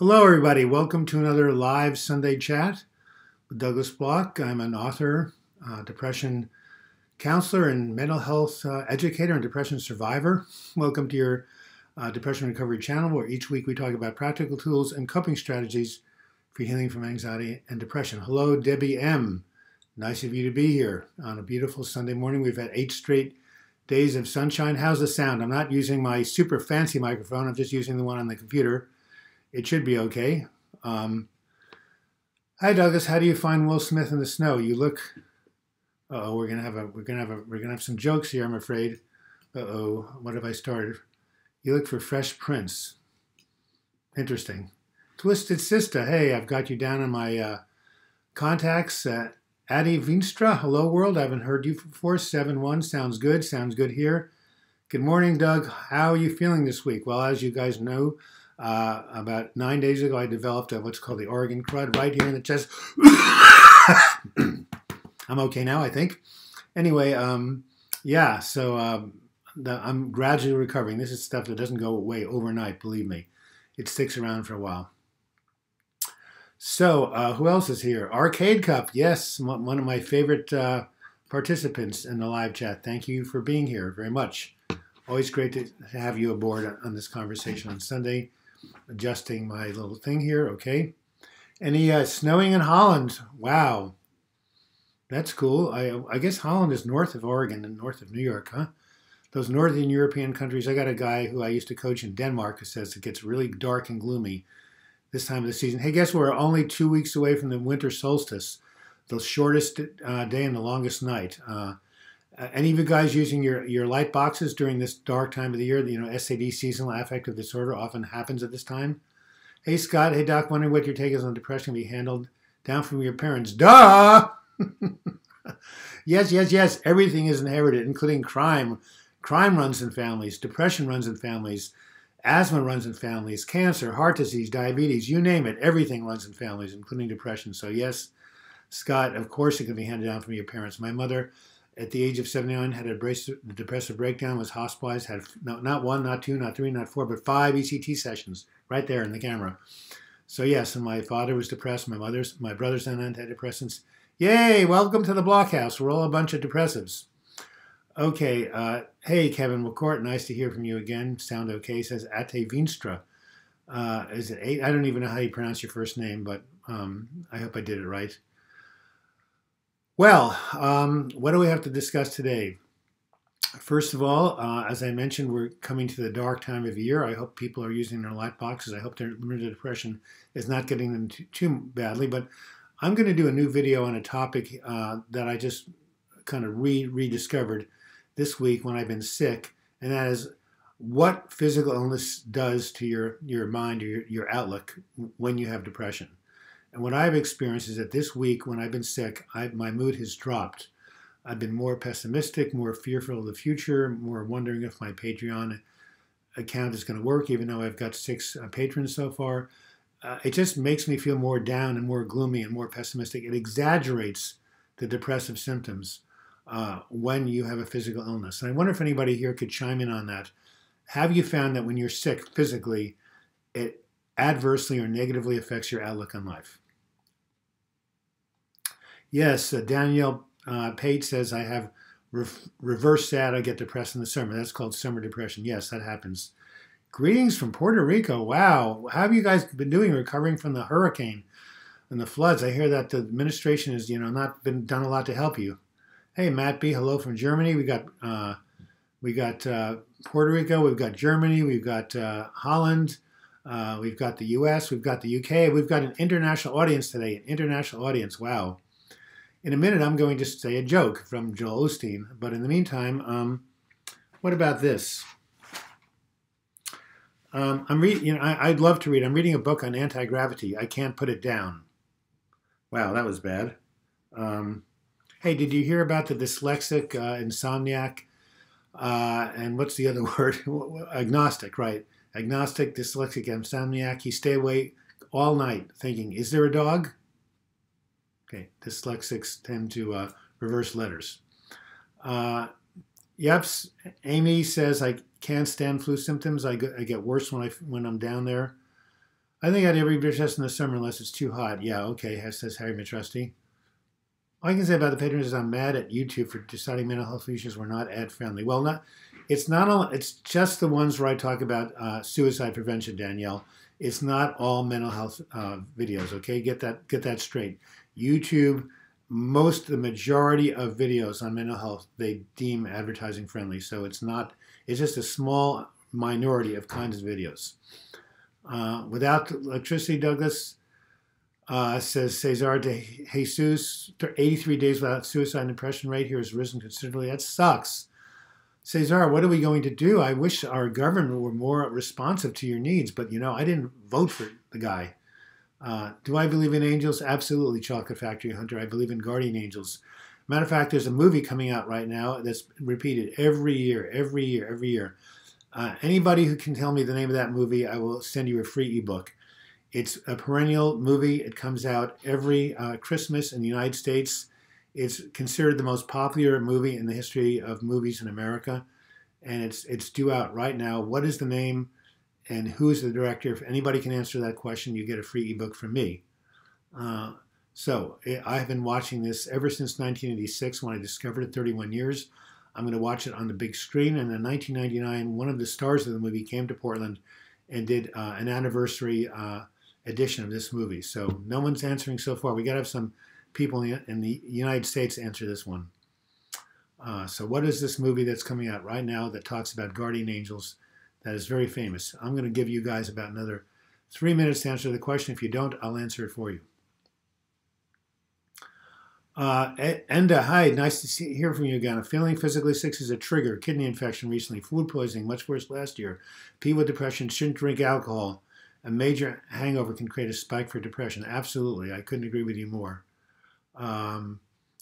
Hello, everybody. Welcome to another live Sunday chat with Douglas Block. I'm an author, depression counselor, and mental health educator and depression survivor. Welcome to your depression recovery channel, where each week we talk about practical tools and coping strategies for healing from anxiety and depression. Hello, Debbie M. Nice of you to be here on a beautiful Sunday morning. We've had 8 straight days of sunshine. How's the sound? I'm not using my super fancy microphone. I'm just using the one on the computer. It should be okay. Hi, Douglas. How do you find Will Smith in the snow? You look. Uh-oh, we're gonna have some jokes here, I'm afraid. Uh-oh, what have I started? You look for Fresh Prince. Interesting. Twisted Sister. Hey, I've got you down on my contacts. Adi Vinstra. Hello, world. I haven't heard you before. 7-1. Sounds good. Sounds good here. Good morning, Doug. How are you feeling this week? Well, as you guys know, about 9 days ago, I developed what's called the Oregon crud right here in the chest. I'm okay now, I think. Anyway, yeah, so I'm gradually recovering. This is stuff that doesn't go away overnight, believe me. It sticks around for a while. So, who else is here? Arcade Cup, yes, one of my favorite participants in the live chat. Thank you for being here very much. Always great to have you aboard on this conversation on Sunday. Adjusting my little thing here, okay. Any snowing in Holland? Wow, that's cool. I guess Holland is north of Oregon and north of New York, huh? Those northern European countries. I got a guy who I used to coach in Denmark who says it gets really dark and gloomy this time of the season. Hey, guess we're only 2 weeks away from the winter solstice, the shortest day and the longest night. Any of you guys using your light boxes during this dark time of the year? You know, SAD, seasonal affective disorder, often happens at this time. Hey, Scott. Hey, Doc. Wondering what your take is on depression being handled down from your parents. Duh! Yes. Everything is inherited, including crime. Crime runs in families. Depression runs in families. Asthma runs in families. Cancer, heart disease, diabetes, you name it. Everything runs in families, including depression. So, yes, Scott, of course it can be handed down from your parents. My mother, at the age of 79, had a depressive breakdown, was hospitalized, had not 1, not 2, not 3, not 4, but 5 ECT sessions right there in the camera. So yes, and my father was depressed. My brother's on antidepressants. Yay, welcome to the Blockhouse. We're all a bunch of depressives. Okay, hey, Kevin McCourt, nice to hear from you again. Sound okay, says Ate Vinstra. Is it 8? I don't even know how you pronounce your first name, but I hope I did it right. Well, what do we have to discuss today? First of all, as I mentioned, we're coming to the dark time of year. I hope people are using their light boxes. I hope their limited depression is not getting them too badly. But I'm going to do a new video on a topic that I just kind of rediscovered this week when I've been sick, and that is what physical illness does to your mind or your outlook when you have depression. And what I've experienced is that this week, when I've been sick, my mood has dropped. I've been more pessimistic, more fearful of the future, more wondering if my Patreon account is going to work, even though I've got 6 patrons so far. It just makes me feel more down and more gloomy and more pessimistic. It exaggerates the depressive symptoms when you have a physical illness. And I wonder if anybody here could chime in on that. Have you found that when you're sick physically, it adversely or negatively affects your outlook on life? Yes, Danielle Pate says, I have reverse sad, I get depressed in the summer. That's called summer depression. Yes, that happens. Greetings from Puerto Rico. Wow. How have you guys been doing recovering from the hurricane and the floods? I hear that the administration has, not been done a lot to help you. Hey, Matt B. Hello from Germany. We got Puerto Rico. We've got Germany. We've got Holland. We've got the U.S. We've got the UK. We've got an international audience today. An international audience. Wow. In a minute, I'm going to say a joke from Joel Osteen. But in the meantime, what about this? I'm reading. I'd love to read. I'm reading a book on anti-gravity. I can't put it down. Wow, that was bad. Hey, did you hear about the dyslexic, insomniac, and what's the other word? Agnostic, right? Agnostic, dyslexic, insomniac. He stay awake all night thinking, is there a dog? Okay, dyslexics tend to reverse letters. Yep, Amy says, I can't stand flu symptoms. I get worse when I'm down there. I think I'd every beer test in the summer unless it's too hot. Yeah, okay, says Harry Mitrusty. All I can say about the patrons is I'm mad at YouTube for deciding mental health issues were not ad friendly. Well, it's not all. It's just the ones where I talk about suicide prevention, Danielle. It's not all mental health videos. Okay, get that straight. YouTube, the majority of videos on mental health they deem advertising friendly. So it's not. It's just a small minority of kinds of videos. Without electricity, Douglas says Cesar de Jesus, 83 days without suicide and depression rate here has risen considerably. That sucks. Cesar, what are we going to do? I wish our government were more responsive to your needs, but I didn't vote for the guy. Do I believe in angels? Absolutely, Chocolate Factory Hunter. I believe in guardian angels. Matter of fact, there's a movie coming out right now that's repeated every year. Anybody who can tell me the name of that movie, I will send you a free ebook. It's a perennial movie. It comes out every Christmas in the United States. It's considered the most popular movie in the history of movies in America, and it's due out right now. What is the name and who is the director? If anybody can answer that question, you get a free ebook from me. So I've been watching this ever since 1986 when I discovered it, 31 years. I'm going to watch it on the big screen. And in 1999, one of the stars of the movie came to Portland and did an anniversary edition of this movie. So no one's answering so far. We got to have some people in the United States answer this one. So what is this movie that's coming out right now that talks about guardian angels that is very famous? I'm going to give you guys about another 3 minutes to answer the question. If you don't, I'll answer it for you. Enda, hi, nice to hear from you again. Feeling physically sick is a trigger. Kidney infection recently, food poisoning, much worse last year. People with depression shouldn't drink alcohol. A major hangover can create a spike for depression. Absolutely, I couldn't agree with you more.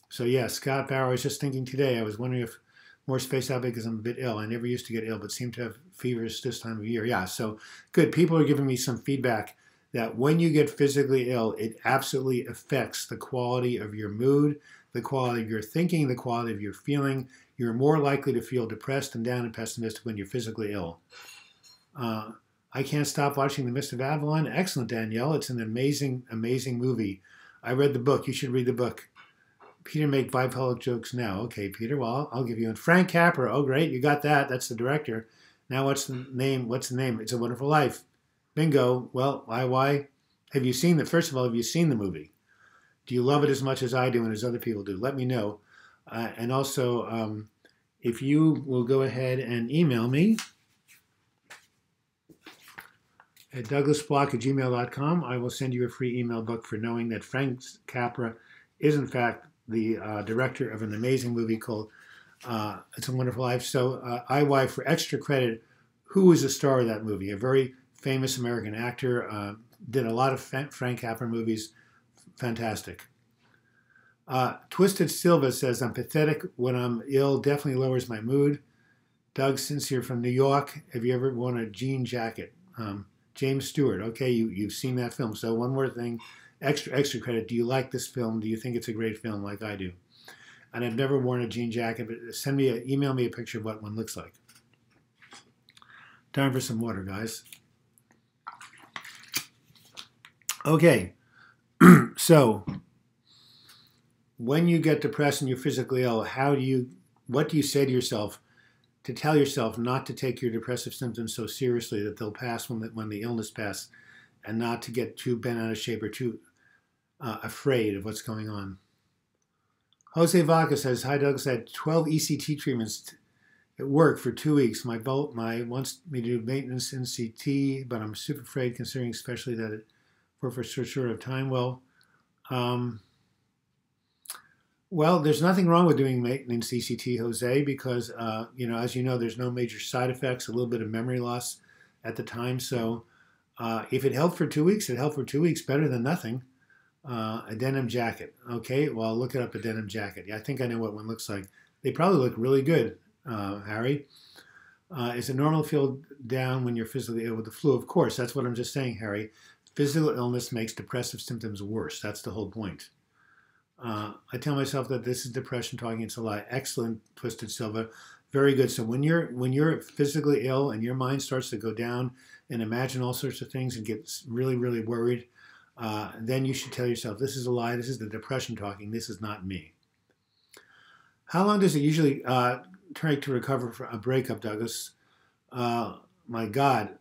So yeah, Scott Barrow, I was just thinking today, I was wondering if more spaced out because I'm a bit ill. I never used to get ill, but seem to have fevers this time of year. Yeah, so good. People are giving me some feedback that when you get physically ill, it absolutely affects the quality of your mood, the quality of your thinking, the quality of your feeling. You're more likely to feel depressed and down and pessimistic when you're physically ill. I can't stop watching The Mist of Avalon. Excellent, Danielle. It's an amazing, amazing movie. I read the book. You should read the book. Peter, make bipolar jokes now. Okay, Peter, well, I'll give you one. Frank Capra. Oh, great. You got that. That's the director. Now what's the name? What's the name? It's a Wonderful Life. Bingo. Well, why? Have you seen the, first of all, have you seen the movie? Do you love it as much as I do and as other people do? Let me know. And also, if you will go ahead and email me at douglasblock@gmail.com, I will send you a free email book for knowing that Frank Capra is, in fact, the director of an amazing movie called It's a Wonderful Life. So, IY, for extra credit, who was the star of that movie? A very famous American actor, did a lot of Frank Capra movies. Fantastic. Twisted Silva says, I'm pathetic when I'm ill, definitely lowers my mood. Doug, since you're from New York, have you ever worn a jean jacket? James Stewart, okay, you've seen that film. So one more thing, extra credit. Do you like this film? Do you think it's a great film like I do? And I've never worn a jean jacket, but email me a picture of what one looks like. Time for some water, guys. Okay, so when you get depressed and you're physically ill, what do you say to yourself to tell yourself not to take your depressive symptoms so seriously that they'll pass when the illness passes, and not to get too bent out of shape or too afraid of what's going on? Jose Vaca says, hi Doug, I had 12 ECT treatments at work for 2 weeks. My wants me to do maintenance in CT, but I'm super afraid considering especially that it for so short of time. Well, there's nothing wrong with doing maintenance ECT, Jose, because, as you know, there's no major side effects, a little bit of memory loss at the time. So if it helped for 2 weeks, it helped for 2 weeks, better than nothing. A denim jacket. Okay, well, I'll look it up, a denim jacket. Yeah, I think I know what one looks like. They probably look really good, Harry. Is it normal to feel down when you're physically ill with the flu? Of course, that's what I'm just saying, Harry. Physical illness makes depressive symptoms worse. That's the whole point. I tell myself that this is depression talking, it's a lie. Excellent, Twisted Silva. Very good. So when you're physically ill and your mind starts to go down and imagine all sorts of things and get really, really worried, then you should tell yourself, this is a lie. This is the depression talking. This is not me. How long does it usually take to recover from a breakup, Douglas? My God,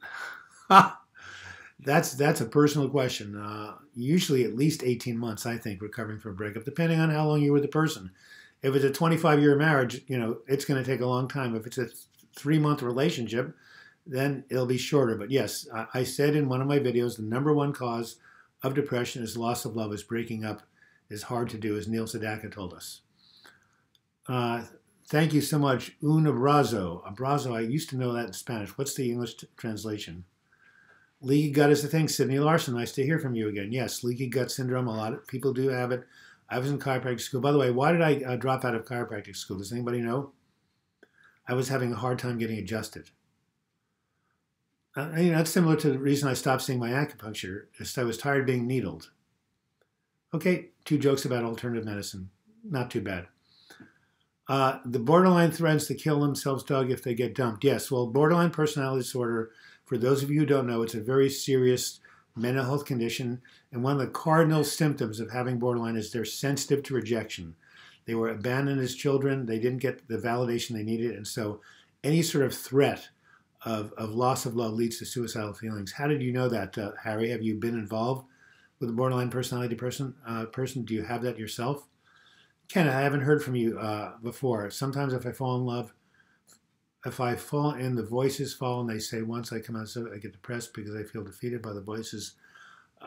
that's a personal question. Usually at least 18 months, I think, recovering from a breakup, depending on how long you're with the person. If it's a 25-year marriage, it's going to take a long time. If it's a 3-month relationship, then it'll be shorter. But yes, I said in one of my videos, the number one cause of depression is loss of love, is breaking up is hard to do, as Neil Sedaka told us. Thank you so much. Un abrazo. Abrazo, I used to know that in Spanish. What's the English translation? Leaky gut is the thing. Sydney Larson, nice to hear from you again. Yes, leaky gut syndrome, a lot of people do have it. I was in chiropractic school. By the way, why did I drop out of chiropractic school? Does anybody know? I was having a hard time getting adjusted. That's similar to the reason I stopped seeing my acupuncture. Is I was tired of being needled. Okay, 2 jokes about alternative medicine. Not too bad. The borderline threatens to kill themselves, Doug, if they get dumped. Yes, well, borderline personality disorder, for those of you who don't know, it's a very serious mental health condition. And one of the cardinal symptoms of having borderline is they're sensitive to rejection. They were abandoned as children. They didn't get the validation they needed. And so any sort of threat of loss of love leads to suicidal feelings. How did you know that, Harry? Have you been involved with a borderline personality person? Do you have that yourself? Ken, I haven't heard from you before. Sometimes if I fall in love, if I fall in, the voices fall, and they say once I come out, so I get depressed because I feel defeated by the voices.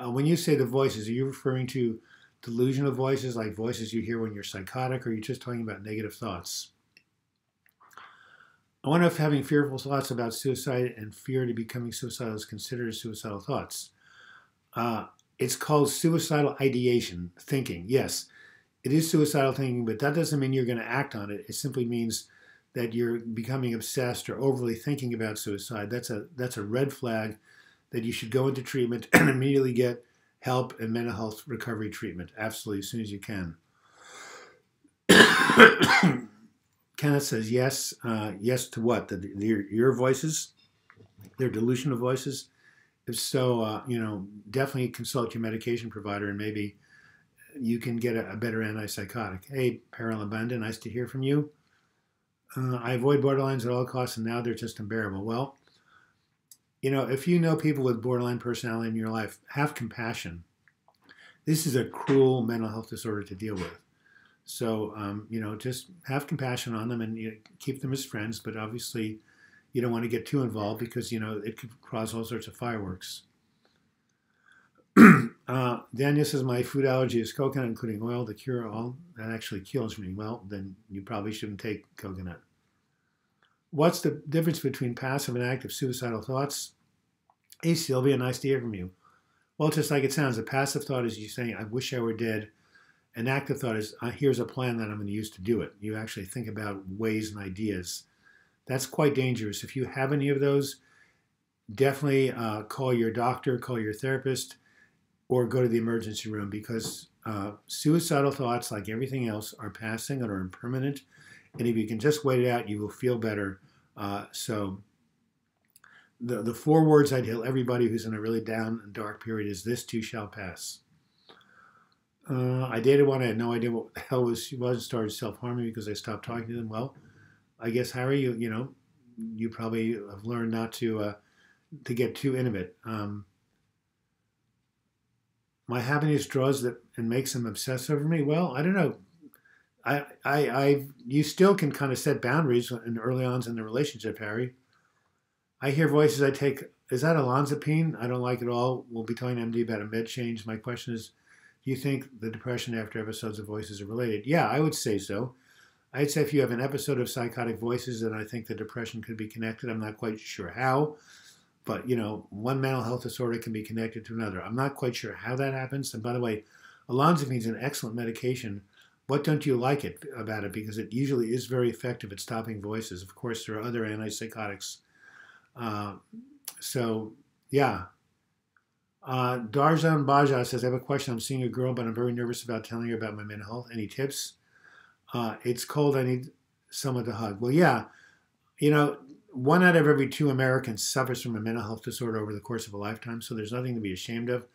When you say the voices, are you referring to delusional voices, like voices you hear when you're psychotic, or are you just talking about negative thoughts? I wonder if having fearful thoughts about suicide and fear to becoming suicidal is considered suicidal thoughts. It's called suicidal ideation, thinking. Yes, it is suicidal thinking, but that doesn't mean you're going to act on it. It simply means that you're becoming obsessed or overly thinking about suicide. That's a red flag that you should go into treatment and immediately get help and mental health recovery treatment, absolutely, as soon as you can. Kenneth says yes. Yes to what? Your voices? Their delusional voices? If so, definitely consult your medication provider and maybe you can get a better antipsychotic. Hey, Peril Abundant, nice to hear from you. I avoid borderlines at all costs, and now they're just unbearable. Well, if you know people with borderline personality in your life, have compassion. This is a cruel mental health disorder to deal with. So, just have compassion on them and keep them as friends. But obviously, you don't want to get too involved because, it could cause all sorts of fireworks. Daniel says, my food allergy is coconut, including oil. The cure all that actually kills me. Well, then you probably shouldn't take coconut. What's the difference between passive and active suicidal thoughts? Hey, Sylvia, nice to hear from you. Well, just like it sounds, a passive thought is you saying, I wish I were dead. An active thought is, here's a plan that I'm going to use to do it. You actually think about ways and ideas. That's quite dangerous. If you have any of those, definitely call your doctor, call your therapist, or go to the emergency room, because suicidal thoughts, like everything else, are passing and are impermanent. And if you can just wait it out, you will feel better. So the 4 words I'd tell everybody who's in a really down and dark period is, this too shall pass. I dated one. I had no idea what the hell she was. Started self-harming because I stopped talking to them. Well, I guess, Harry, you probably have learned not to get too intimate. My happiness draws that and makes them obsess over me. Well, I don't know. You still can kind of set boundaries in early on in the relationship, Harry. I hear voices I take. Is that olanzapine? I don't like it all. We'll be telling MD about a med change. My question is, do you think the depression after episodes of voices are related? Yeah, I would say so. I'd say if you have an episode of psychotic voices, then I think the depression could be connected. I'm not quite sure how. But, one mental health disorder can be connected to another. I'm not quite sure how that happens. And by the way, olanzapine is an excellent medication. What don't you like about it? Because it usually is very effective at stopping voices. Of course, there are other antipsychotics. Yeah. Darzan Baja says, I have a question. I'm seeing a girl, but I'm very nervous about telling her about my mental health. Any tips? It's cold. I need someone to hug. Well, yeah. You know, 1 out of every 2 Americans suffers from a mental health disorder over the course of a lifetime, so there's nothing to be ashamed of.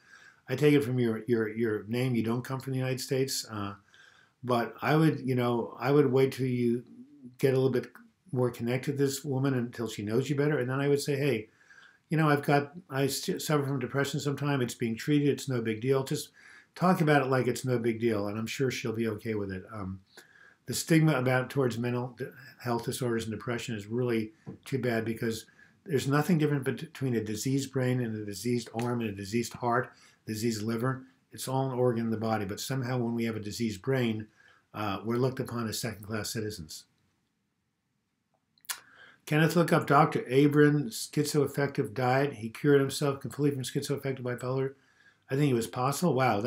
I take it from your name, you don't come from the United States, but I would, I would wait till you get a little bit more connected with this woman until she knows you better, and then I would say, hey, I suffer from depression sometime. It's being treated. It's no big deal. Just talk about it like it's no big deal, and I'm sure she'll be okay with it. The stigma towards mental health disorders and depression is really too bad because there's nothing different between a diseased brain and a diseased arm and a diseased heart, diseased liver. It's all an organ in the body, but somehow when we have a diseased brain, we're looked upon as second-class citizens. Kenneth, look up Dr. Abram, schizoaffective diet. He cured himself completely from schizoaffective bipolar. I think it was possible. Wow,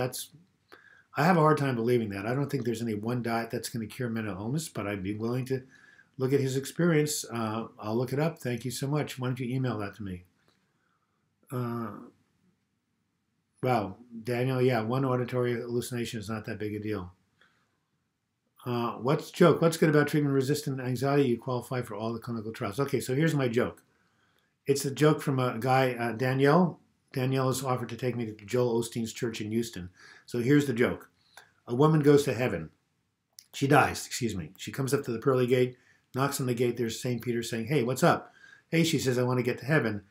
I have a hard time believing that. I don't think there's any one diet that's going to cure mental illness, but I'd be willing to look at his experience. I'll look it up. Thank you so much. Why don't you email that to me? Wow, Daniel, yeah, one auditory hallucination is not that big a deal. What's good about treatment-resistant anxiety? You qualify for all the clinical trials. Okay, so here's my joke. It's a joke from a guy, Danielle. Danielle has offered to take me to Joel Osteen's church in Houston. So here's the joke. A woman goes to heaven. She dies, excuse me. She comes up to the pearly gate, knocks on the gate. There's St. Peter saying, hey, what's up? Hey, she says, I want to get to heaven.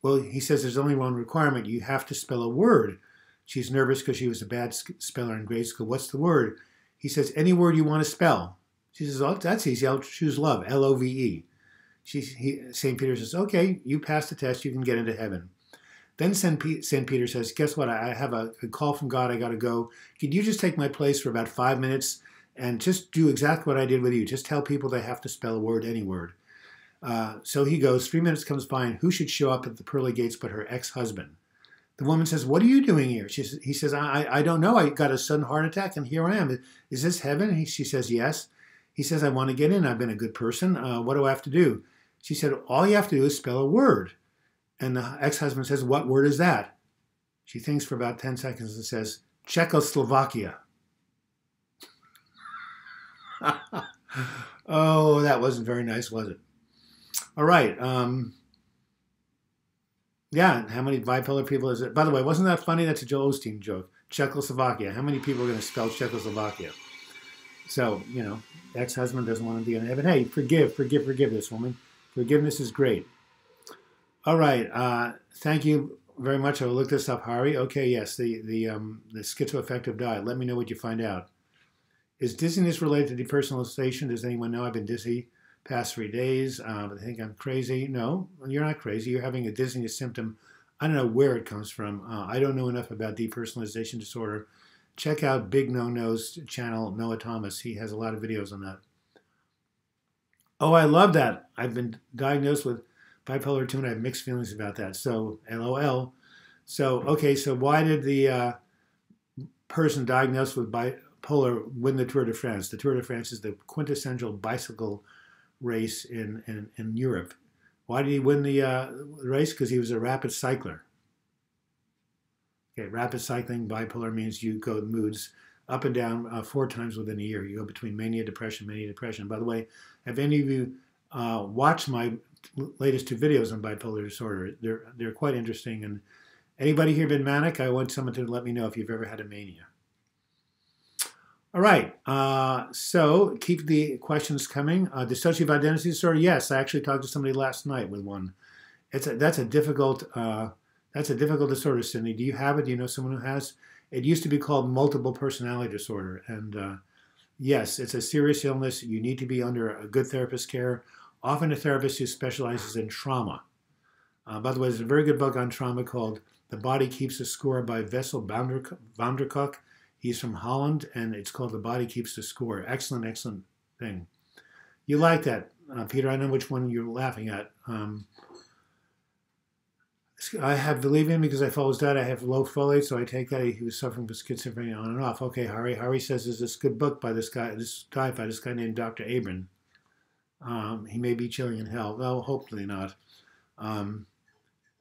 Well, he says there's only one requirement. You have to spell a word. She's nervous because she was a bad speller in grade school. What's the word? He says, any word you want to spell. She says, oh, that's easy. I'll choose love, L-O-V-E. St. Peter says, okay, you passed the test. You can get into heaven. Then St. Peter says, guess what? I have a call from God. I got to go. Could you just take my place for about 5 minutes and just do exactly what I did with you? Just tell people they have to spell a word, any word. So he goes. 3 minutes comes by, and who should show up at the pearly gates but her ex-husband? The woman says, what are you doing here? He says, I don't know. I got a sudden heart attack, and here I am. Is this heaven? She says, yes. He says, I want to get in. I've been a good person. What do I have to do? She said, all you have to do is spell a word. And the ex-husband says, what word is that? She thinks for about 10 seconds and says, Czechoslovakia. Oh, that wasn't very nice, was it? All right. Yeah, how many bipolar people is it? By the way, wasn't that funny? That's a Joel Osteen joke. Czechoslovakia. How many people are going to spell Czechoslovakia? So, ex-husband doesn't want to be in heaven. Hey, forgive this woman. Forgiveness is great. All right. Thank you very much. I will look this up, Hari. Okay, yes, the schizoaffective diet. Let me know what you find out. Is dizziness related to depersonalization? Does anyone know? I've been dizzy past 3 days. I think I'm crazy. No, you're not crazy. You're having a dizziness symptom. I don't know where it comes from. I don't know enough about depersonalization disorder. Check out Big No No's channel, Noah Thomas. He has a lot of videos on that. Oh, I love that. I've been diagnosed with bipolar 2 and I have mixed feelings about that. So, LOL. So, okay, so why did the person diagnosed with bipolar win the Tour de France? The Tour de France is the quintessential bicycle race in Europe. Why did he win the race? Because he was a rapid cycler. Okay, rapid cycling, bipolar means you go moods up and down 4 times within a year. You go between mania, depression. By the way, have any of you watched my latest 2 videos on bipolar disorder? They're quite interesting. And anybody here been manic? I want someone to let me know if you've ever had a mania. All right, so keep the questions coming. Dissociative identity disorder, yes, I actually talked to somebody last night with one. That's a difficult disorder, Cindy. Do you have it? Do you know someone who has? It used to be called multiple personality disorder, and yes, it's a serious illness. You need to be under a good therapist care, often a therapist who specializes in trauma. By the way, there's a very good book on trauma called The Body Keeps the Score by Wessel van der Kolk. He's from Holland, and it's called The Body Keeps the Score. Excellent, excellent thing. You like that, Peter. I know which one you're laughing at. I have valium because I follow his diet. I have low folate, so I take that. He was suffering from schizophrenia on and off. Okay, Hari. Hari says there's this good book by this guy named Dr. Abram. He may be chilling in hell. Well, hopefully not.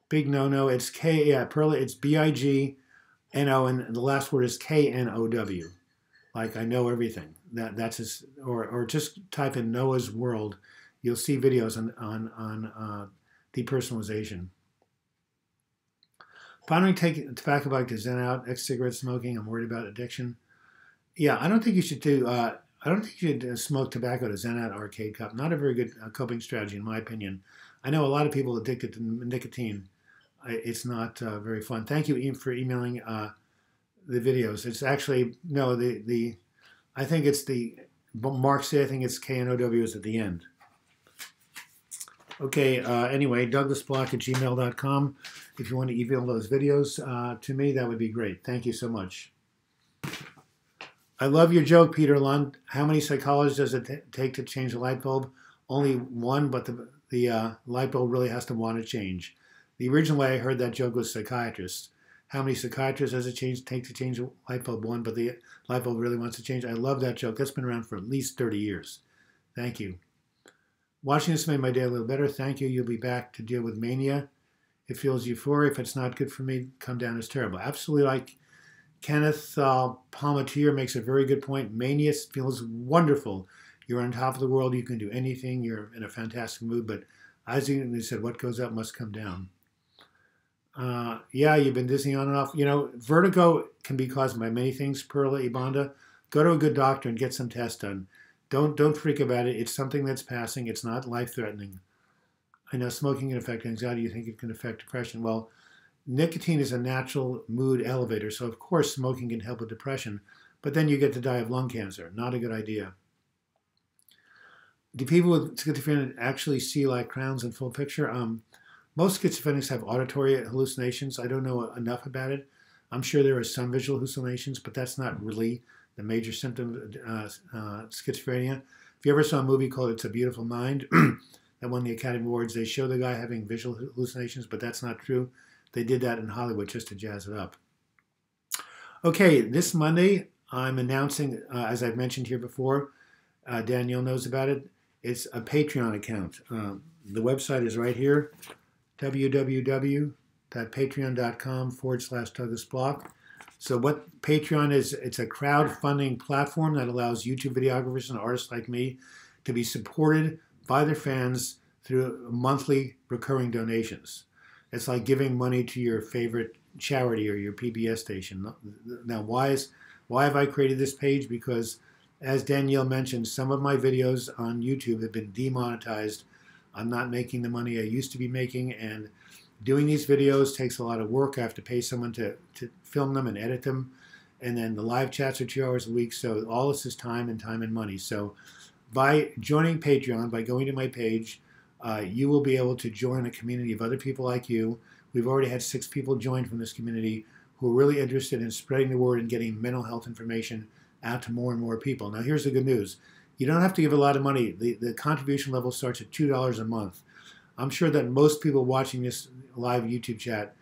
Big no-no. It's it's B-I-G-N-O, and the last word is K-N-O-W. Like I know everything. That's his, or just type in Noah's World, you'll see videos on depersonalization. Pondering taking tobacco back to zen out, ex-cigarette smoking. I'm worried about addiction. Yeah, I don't think you should do. I don't think you should smoke tobacco to zen out arcade cup. Not a very good coping strategy, in my opinion. I know a lot of people addicted to nicotine. It's not very fun. Thank you for emailing the videos. It's actually no the. I think it's the Mark said. I think it's KNOW is at the end. Okay, anyway, douglasblock@gmail.com. If you want to email those videos to me, that would be great. Thank you so much. I love your joke, Peter Lund. How many psychologists does it take to change a light bulb? Only one, but the light bulb really has to want to change. The original way I heard that joke was psychiatrists. How many psychiatrists does it take to change a light bulb? One, but the light bulb really wants to change. I love that joke. That's been around for at least 30 years. Thank you. Watching this made my day a little better. Thank you. You'll be back to deal with mania. It feels euphoric. If it's not good for me, come down as terrible. Absolutely. Like Kenneth Palmatier makes a very good point. Mania feels wonderful. You're on top of the world. You can do anything. You're in a fantastic mood. But as you said, what goes up must come down. Yeah, you've been dizzy on and off. You know, vertigo can be caused by many things. Perla Ibanda, go to a good doctor and get some tests done. Don't freak about it. It's something that's passing. It's not life-threatening. I know smoking can affect anxiety. You think it can affect depression. Well, nicotine is a natural mood elevator, so of course smoking can help with depression, but then you get to die of lung cancer. Not a good idea. Do people with schizophrenia actually see like crowns in full picture? Most schizophrenics have auditory hallucinations. I don't know enough about it. I'm sure there are some visual hallucinations, but that's not really the major symptom of schizophrenia. If you ever saw a movie called It's a Beautiful Mind that won the Academy Awards, they show the guy having visual hallucinations, but that's not true. They did that in Hollywood just to jazz it up. Okay, this Monday, I'm announcing, as I've mentioned here before, Danielle knows about it, it's a Patreon account. The website is right here, www.patreon.com/DouglasBlock. So what Patreon is, it's a crowdfunding platform that allows YouTube videographers and artists like me to be supported by their fans through monthly recurring donations. It's like giving money to your favorite charity or your PBS station. Now, why have I created this page? Because, as Danielle mentioned, some of my videos on YouTube have been demonetized. I'm not making the money I used to be making, and doing these videos takes a lot of work. I have to pay someone to film them and edit them, and then the live chats are 2 hours a week, so all this is time and money. So by joining Patreon, by going to my page, you will be able to join a community of other people like you. We've already had 6 people join from this community who are really interested in spreading the word and getting mental health information out to more and more people. Now, here's the good news. You don't have to give a lot of money. The contribution level starts at $2 a month. I'm sure that most people watching this live YouTube chat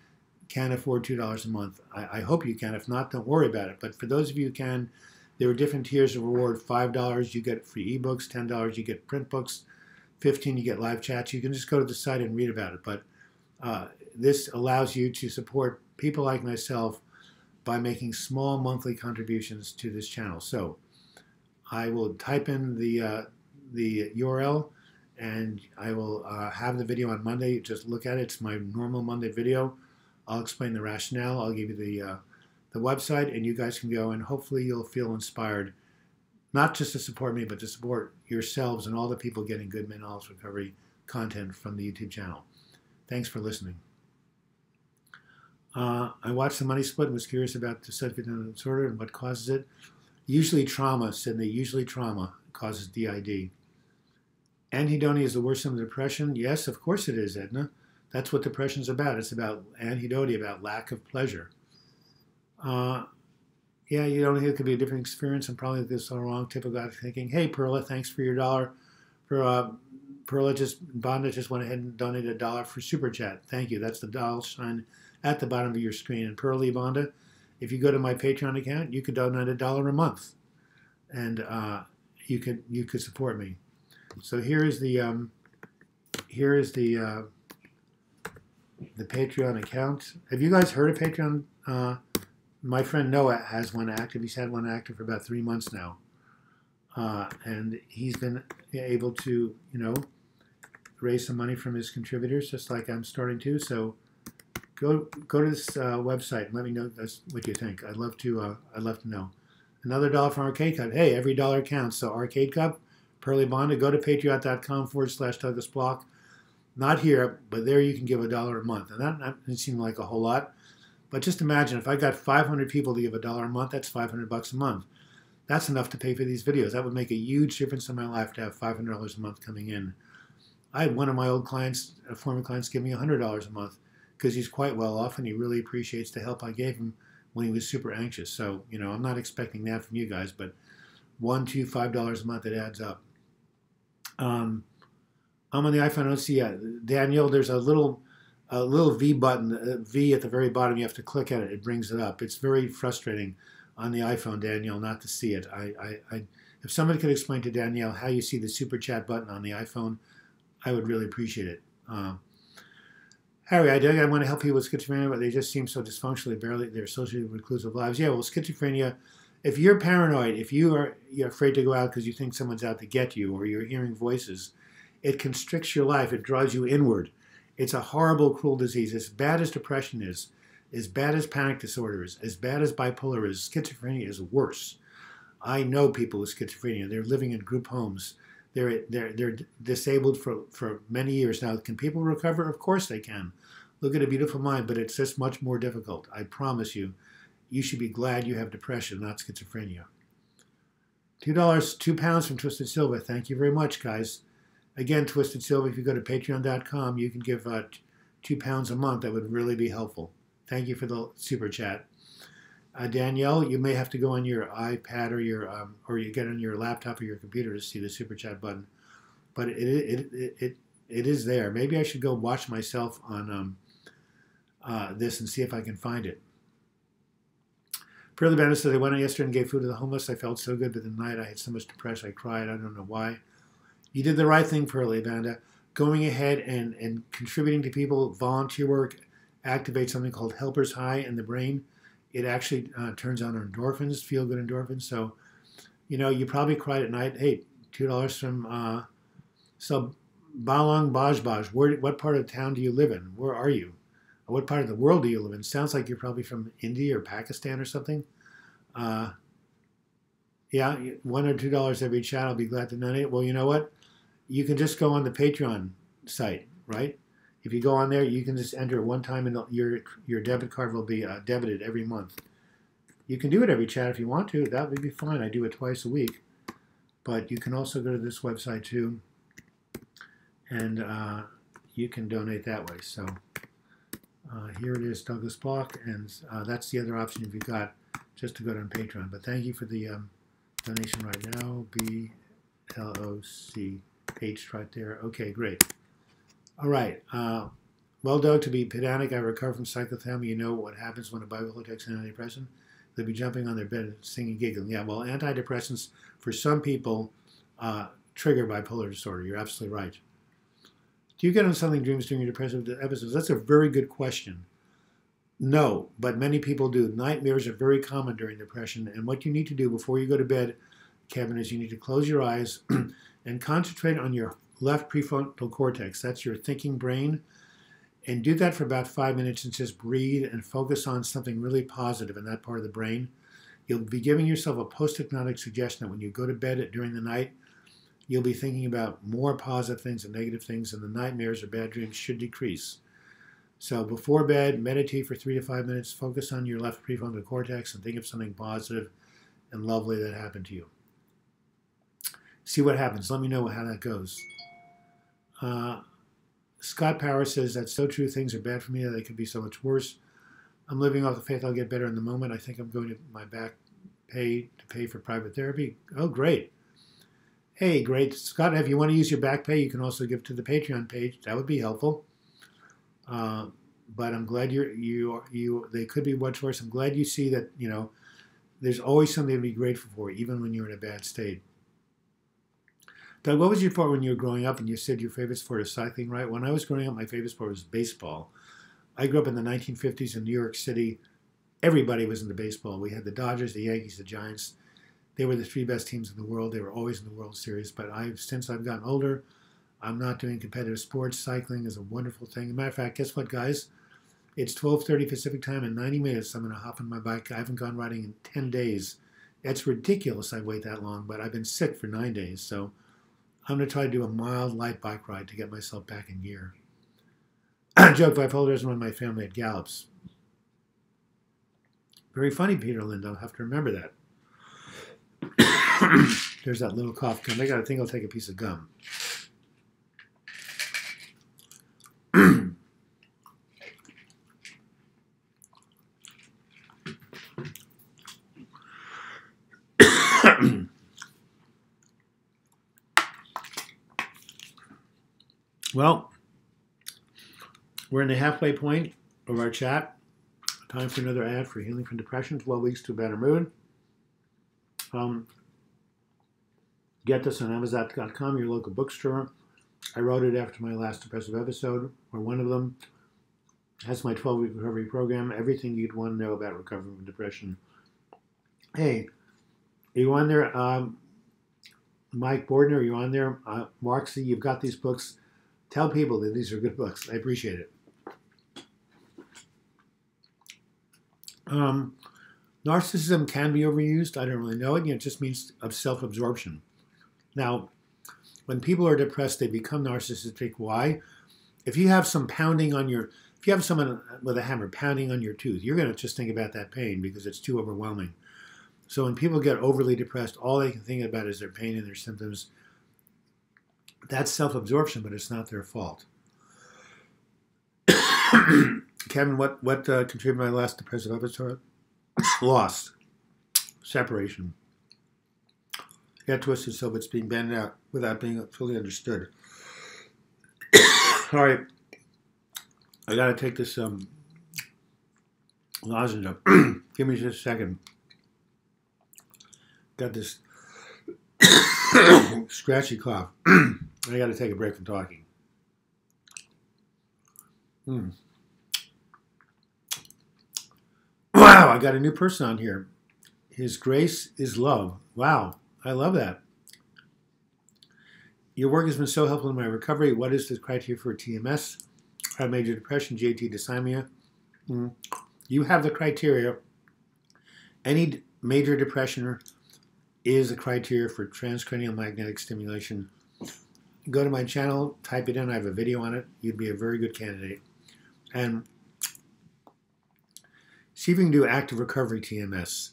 can afford $2 a month. I hope you can. If not, don't worry about it. But for those of you who can, there are different tiers of reward. $5, you get free ebooks. $10, you get print books. $15, you get live chats. You can just go to the site and read about it. But this allows you to support people like myself by making small monthly contributions to this channel. So I will type in the URL, and I will have the video on Monday. Just look at it. It's my normal Monday video. I'll explain the rationale. I'll give you the website, and you guys can go, and hopefully you'll feel inspired, not just to support me, but to support yourselves and all the people getting good mental health recovery content from the YouTube channel. Thanks for listening. I watched The Money Split and was curious about dissociative identity disorder and what causes it. Usually trauma, Sydney. Usually trauma causes DID. Anhedonia is the worst symptom of depression. Yes, of course it is, Edna. That's what depression is about. It's about anhedonia, about lack of pleasure. Yeah, you don't think it could be a different experience, and probably this is all wrong. Typical guy thinking, hey, Perla, thanks for your $1. Bonda just went ahead and donated $1 for Super Chat. Thank you. That's the $sign at the bottom of your screen. And Perla Bonda, if you go to my Patreon account, you could donate $1 a month, and you could support me. So here is the Patreon account. Have you guys heard of Patreon? My friend Noah has one active. He's had one active for about 3 months now, and he's been able to, raise some money from his contributors, just like I'm starting to. So go to this website and let me know what you think. I'd love to know. Another dollar from Arcade Cup. Hey, every dollar counts. So Arcade Cup, Pearly Bonded. Go to patreon.com/Douglas Block. Not here, but there you can give $1 a month, and that doesn't seem like a whole lot. But just imagine if I got 500 people to give $1 a month, that's $500 a month. That's enough to pay for these videos. That would make a huge difference in my life to have $500 a month coming in. I had one of my old clients, former clients, give me $100 a month because he's quite well off and he really appreciates the help I gave him when he was super anxious. So, I'm not expecting that from you guys, but $1, $2, $5 a month, it adds up. I'm on the iPhone. I don't see Daniel, there's a little V button, V at the very bottom. You have to click at it. It brings it up. It's very frustrating on the iPhone, Danielle, not to see it. If somebody could explain to Danielle how you see the super chat button on the iPhone, I would really appreciate it. Harry, I want to help people with schizophrenia, but they just seem so dysfunctional. They're associated with reclusive lives. Yeah, well, schizophrenia, if you're paranoid, if you're afraid to go out because you think someone's out to get you or you're hearing voices, it constricts your life. It draws you inward. It's a horrible, cruel disease. As bad as depression is, as bad as panic disorder is, as bad as bipolar is, schizophrenia is worse. I know people with schizophrenia. They're living in group homes. They're disabled for many years now. Can people recover? Of course they can. Look at A Beautiful Mind, but it's just much more difficult. I promise you, you should be glad you have depression, not schizophrenia. £2 from Twisted Silva. Thank you very much, guys. Again, Twisted Silva, if you go to patreon.com, you can give £2 a month. That would really be helpful. Thank you for the super chat. Danielle, you may have to go on your iPad or you get on your laptop or your computer to see the super chat button, but it is there. Maybe I should go watch myself on this and see if I can find it. Pearly Bandit says, I went out yesterday and gave food to the homeless. I felt so good, but the night I had so much depression, I cried. I don't know why. You did the right thing, Pearly Bandit. Going ahead and contributing to people, volunteer work, activates something called helper's high in the brain. It actually turns on endorphins, feel-good endorphins. So, you probably cried at night. Hey, $2 from Balong Bajbaj. What part of town do you live in? Where are you? Or what part of the world do you live in? Sounds like you're probably from India or Pakistan or something. Yeah, $1 or $2 every chat. I'll be glad to donate. Well, you know what? You can just go on the Patreon site, right? If you go on there, you can just enter it one time and your debit card will be debited every month. You can do it every chat if you want to. That would be fine. I do it twice a week. But you can also go to this website too, and you can donate that way. So here it is, Douglas Block, and that's the other option if you've got, just to go to Patreon. But thank you for the donation right now. BLOCH right there. Okay, great. All right. Well, Doug, to be pedantic, I recovered from psychotherapy. You know what happens when a bipolar takes an antidepressant? They'll be jumping on their bed, singing, giggling. Yeah, well, antidepressants, for some people, trigger bipolar disorder. You're absolutely right. Do you get unsettling dreams during your depressive episodes? That's a very good question. No, but many people do. Nightmares are very common during depression, and what you need to do before you go to bed, Kevin, is you need to close your eyes and concentrate on your left prefrontal cortex. That's your thinking brain. And do that for about 5 minutes and just breathe and focus on something really positive in that part of the brain. You'll be giving yourself a post-hypnotic suggestion that when you go to bed during the night, you'll be thinking about more positive things and negative things, and the nightmares or bad dreams should decrease. So before bed, meditate for 3 to 5 minutes, focus on your left prefrontal cortex, and think of something positive and lovely that happened to you. See what happens. Let me know how that goes. Scott Power says, that's so true. Things are bad for me. They could be so much worse. I'm living off the faith I'll get better in the moment. I think I'm going to my back pay to pay for private therapy. Oh, great. Hey, great. Scott, if you want to use your back pay, you can also give to the Patreon page. That would be helpful. But I'm glad they could be much worse. I'm glad you see that, there's always something to be grateful for, even when you're in a bad state. Doug, what was your sport when you were growing up? And you said your favorite sport is cycling, right? When I was growing up, my favorite sport was baseball. I grew up in the 1950s in New York City. Everybody was into baseball. We had the Dodgers, the Yankees, the Giants. They were the 3 best teams in the world. They were always in the World Series. But since I've gotten older, I'm not doing competitive sports. Cycling is a wonderful thing. As a matter of fact, guess what, guys? It's 12:30 Pacific time. In 90 minutes, I'm going to hop on my bike. I haven't gone riding in 10 days. It's ridiculous I wait that long, but I've been sick for 9 days. So I'm going to try to do a mild, light bike ride to get myself back in gear. Joke, 5 holders, one of my family at Gallops. Very funny, Peter Lind. I'll have to remember that. There's that little cough coming. I think I'll take a piece of gum. Well, we're in the halfway point of our chat. Time for another ad for Healing from Depression, 12 Weeks to a Better Mood. Get this on Amazon.com, your local bookstore. I wrote it after my last depressive episode, or one of them. Has my 12-week recovery program, everything you'd want to know about recovering from depression. Hey, are you on there? Mike Bordner, are you on there? Marksy, you've got these books. Tell people that these are good books. I appreciate it. Narcissism can be overused. I don't really know it. It just means of self-absorption. Now, when people are depressed, they become narcissistic. Why? If you have some pounding on your, if you have someone with a hammer pounding on your tooth, you're going to just think about that pain because it's too overwhelming. So when people get overly depressed, all they can think about is their pain and their symptoms. That's self-absorption, but it's not their fault. Kevin, what contributed to my last depressive episode? Loss. Separation. Get twisted so it's being banded out without being fully understood. All right. I got to take this lozenge up. Give me just a second. Got this scratchy cough. I got to take a break from talking. Wow, I got a new person on here. His grace is love. Wow, I love that. Your work has been so helpful in my recovery. What is the criteria for TMS? I have major depression, GAT, dysthymia. You have the criteria. Any major depression is a criteria for transcranial magnetic stimulation. Go to my channel, type it in. I have a video on it. You'd be a very good candidate. And see if you can do active recovery TMS.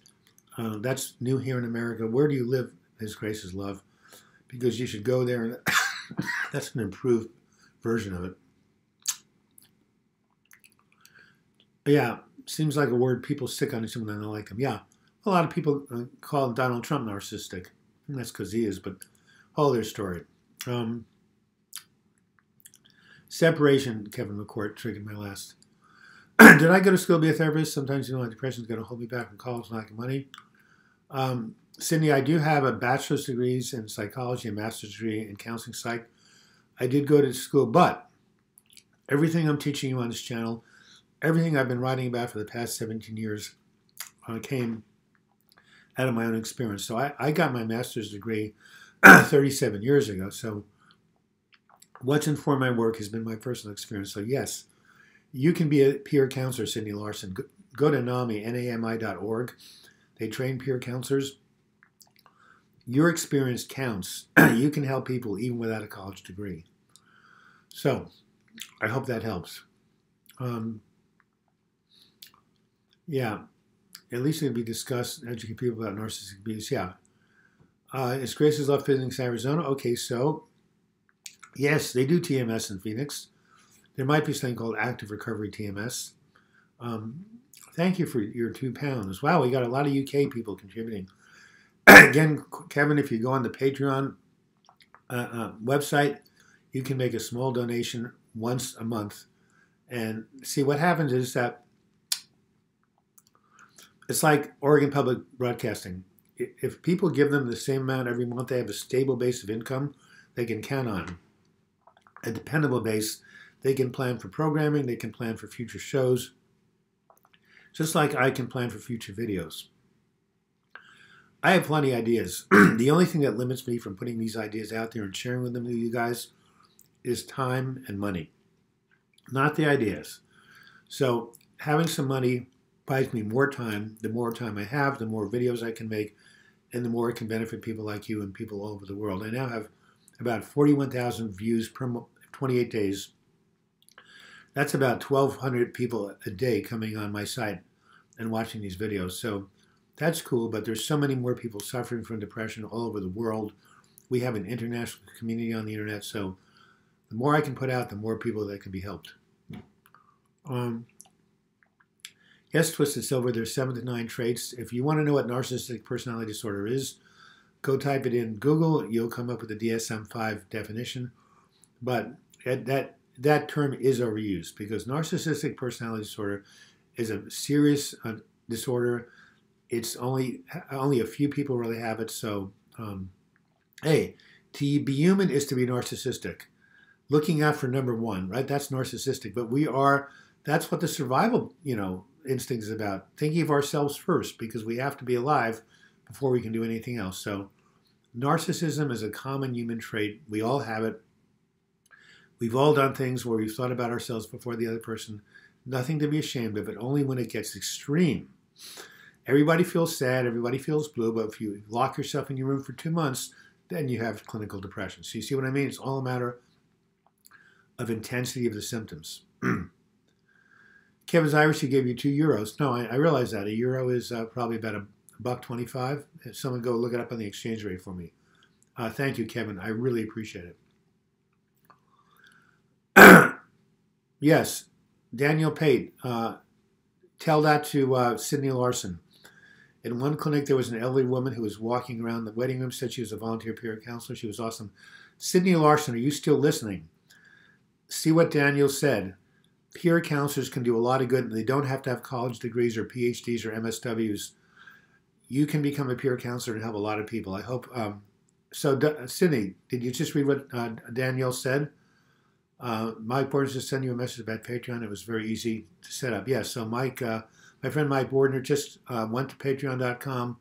That's new here in America. Where do you live? His grace is love. Because you should go there. And that's an improved version of it. Yeah, seems like a word people stick on someone and they like them. Yeah, a lot of people call Donald Trump narcissistic. And that's because he is, but whole other story. Separation, Kevin McCourt, triggered my last. Did I go to school to be a therapist? Sometimes, you know, my depression is going to hold me back from college and lack of money. Cindy, I do have a bachelor's degrees in psychology, a master's degree in counseling psych. I did go to school, but everything I'm teaching you on this channel, everything I've been writing about for the past 17 years came out of my own experience. So I got my master's degree 37 years ago. So what's informed my work has been my personal experience. So yes, you can be a peer counselor, Cindy Larson. Go to NAMI, NAMI.org. They train peer counselors. Your experience counts. You can help people even without a college degree. So I hope that helps. Yeah, at least it can be discussed, educate people about narcissistic abuse. Yeah. Is Grace's Love Phoenix, Arizona? Okay, so yes, they do TMS in Phoenix. There might be something called active recovery TMS. Thank you for your £2. Wow, we got a lot of UK people contributing. Again, Kevin, if you go on the Patreon website, you can make a small donation once a month. And see, what happens is that it's like Oregon Public Broadcasting. If people give them the same amount every month, they have a stable base of income they can count on. A dependable base. They can plan for programming. They can plan for future shows. Just like I can plan for future videos. I have plenty of ideas. The only thing that limits me from putting these ideas out there and sharing with them with you guys is time and money, not the ideas. So having some money buys me more time. The more time I have, the more videos I can make, and the more it can benefit people like you and people all over the world. I now have about 41,000 views per 28 days. That's about 1,200 people a day coming on my site and watching these videos. So that's cool, but there's so many more people suffering from depression all over the world. We have an international community on the internet, so the more I can put out, the more people that can be helped. Yes, Twisted Silver, there's 7 to 9 traits. If you want to know what narcissistic personality disorder is, go type it in Google. You'll come up with the DSM-5 definition. But that term is overused because narcissistic personality disorder is a serious disorder. It's only a few people really have it. So, hey, to be human is to be narcissistic. Looking out for number one, right? That's narcissistic. But that's what the survival, instinct is about. Thinking of ourselves first because we have to be alive before we can do anything else. So narcissism is a common human trait. We all have it. We've all done things where we've thought about ourselves before the other person. Nothing to be ashamed of, but only when it gets extreme. Everybody feels sad. Everybody feels blue. But if you lock yourself in your room for 2 months, then you have clinical depression. So you see what I mean? It's all a matter of intensity of the symptoms. Kevin's Irish, he gave you €2. No, I realize that. €1 is probably about $1.25. Someone go look it up on the exchange rate for me. Thank you, Kevin. I really appreciate it. Yes, Daniel Pate. Tell that to Sydney Larson. In one clinic, there was an elderly woman who was walking around the waiting room, said she was a volunteer peer counselor. She was awesome. Sydney Larson, are you still listening? See what Daniel said. Peer counselors can do a lot of good, and they don't have to have college degrees or PhDs or MSWs. You can become a peer counselor and help a lot of people. I hope. Sydney, did you just read what Danielle said? Mike Bordner just sent you a message about Patreon. It was very easy to set up. Yes, so Mike, my friend Mike Bordner just went to patreon.com,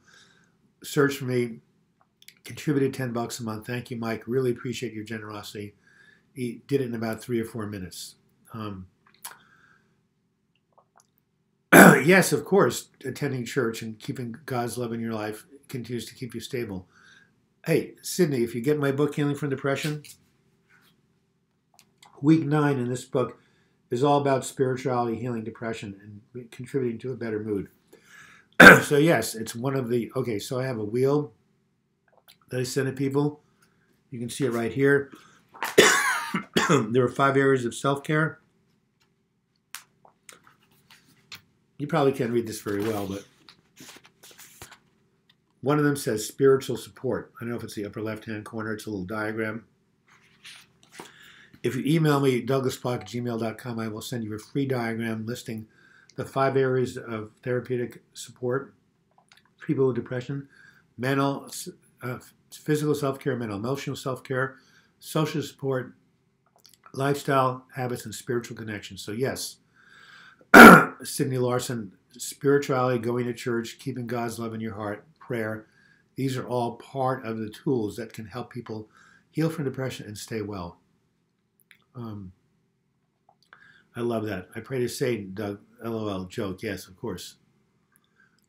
searched for me, contributed $10 a month. Thank you, Mike. Really appreciate your generosity. He did it in about 3 or 4 minutes. Yes, of course, attending church and keeping God's love in your life continues to keep you stable. Hey, Sydney, if you get my book, Healing from Depression, week 9 in this book is all about spirituality, healing depression, and contributing to a better mood. So yes, it's one of the, okay, so I have a wheel that I send to people. You can see it right here. There are 5 areas of self-care. You probably can't read this very well, but one of them says spiritual support. I don't know if it's the upper left-hand corner. It's a little diagram. If you email me, douglasblock@gmail.com, I will send you a free diagram listing the 5 areas of therapeutic support for people with depression: mental, physical self-care, mental, emotional self-care, social support, lifestyle habits, and spiritual connections. So yes, Sydney Larson, spirituality, going to church, keeping God's love in your heart, prayer, these are all part of the tools that can help people heal from depression and stay well. I love that. I pray to Satan, Doug, LOL, joke. Yes, of course.